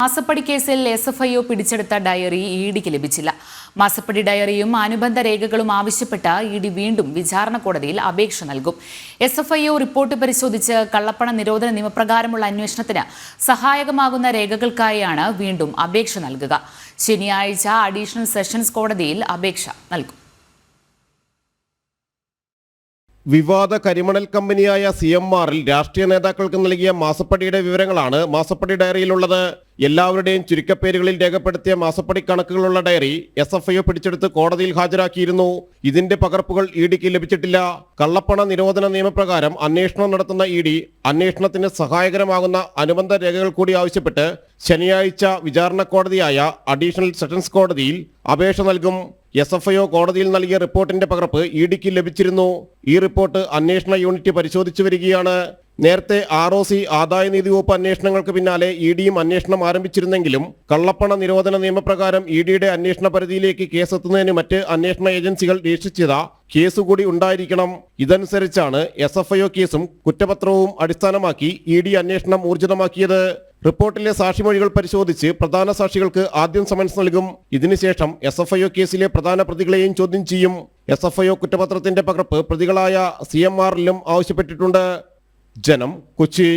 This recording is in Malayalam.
മാസപ്പടി കേസിൽ എസ്എഫ്ഐഒ പിടിച്ചെടുത്ത ഡയറി ഇഡിക്ക് ലഭിച്ചില്ല. മാസപ്പടി ഡയറിയും അനുബന്ധ രേഖകളും ആവശ്യപ്പെട്ട് ഇഡി വീണ്ടും വിചാരണ കോടതിയിൽ അപേക്ഷ നൽകും. എസ്എഫ്ഐഒ റിപ്പോർട്ട് പരിശോധിച്ച് കള്ളപ്പണ നിരോധന നിയമപ്രകാരമുള്ള അന്വേഷണത്തിന് സഹായകമാകുന്ന രേഖകൾക്കായാണ് വീണ്ടും അപേക്ഷ നൽകുക. ശനിയാഴ്ച അഡീഷണൽ സെഷൻസ് കോടതിയിൽ അപേക്ഷ നൽകും. വിവാദ കരിമണൽ കമ്പനിയായ CMRൽ രാഷ്ട്രീയ നേതാക്കൾക്ക് നൽകിയ മാസപ്പടിയുടെ വിവരങ്ങളാണ് മാസപ്പടി ഡയറിയിലുള്ളത്. എല്ലാവരുടെയും ചുരുക്കപ്പേരുകളിൽ രേഖപ്പെടുത്തിയ മാസപ്പടി കണക്കുകളുള്ള ഡയറി SFIO പിടിച്ചെടുത്ത് കോടതിയിൽ ഹാജരാക്കിയിരുന്നു. ഇതിന്റെ പകർപ്പുകൾ ഇഡിക്ക് ലഭിച്ചിട്ടില്ല. കള്ളപ്പണ നിരോധന നിയമപ്രകാരം അന്വേഷണം നടത്തുന്ന ഇഡി അന്വേഷണത്തിന് സഹായകരമാകുന്ന അനുബന്ധ രേഖകൾ കൂടി ആവശ്യപ്പെട്ട് ശനിയാഴ്ച വിചാരണ കോടതിയായ അഡീഷണൽ സെഷൻസ് കോടതിയിൽ അപേക്ഷ നൽകും. SFIO കോടതിയിൽ നൽകിയ റിപ്പോർട്ടിന്റെ പകർപ്പ് ഇഡിക്ക് ലഭിച്ചിരുന്നു. ഈ റിപ്പോർട്ട് അന്വേഷണ യൂണിറ്റ് പരിശോധിച്ചു വരികയാണ്. നേരത്തെ ROC ആദായനികുതി വകുപ്പ് അന്വേഷണങ്ങൾക്ക് പിന്നാലെ ഇഡിയും അന്വേഷണം ആരംഭിച്ചിരുന്നെങ്കിലും കള്ളപ്പണ നിരോധന നിയമപ്രകാരം ഇഡിയുടെ അന്വേഷണ പരിധിയിലേക്ക് കേസെത്തുന്നതിന് മറ്റ് അന്വേഷണ ഏജൻസികൾ രജിസ്റ്റർ ചെയ്ത കേസുകൂടി ഉണ്ടായിരിക്കണം. ഇതനുസരിച്ചാണ് SFIO കേസും കുറ്റപത്രവും അടിസ്ഥാനമാക്കി ഇഡി അന്വേഷണം ഊർജിതമാക്കിയത്. റിപ്പോർട്ടിലെ സാക്ഷിമൊഴികൾ പരിശോധിച്ച് പ്രധാന സാക്ഷികൾക്ക് ആദ്യം സമൻസ് നൽകും. ഇതിനുശേഷം SFIO കേസിലെ പ്രധാന പ്രതികളെയും ചോദ്യം ചെയ്യും. SFIO കുറ്റപത്രത്തിന്റെ പകർപ്പ് പ്രതികളായ CMRലും ആവശ്യപ്പെട്ടിട്ടുണ്ട്. ജനം, കൊച്ചി.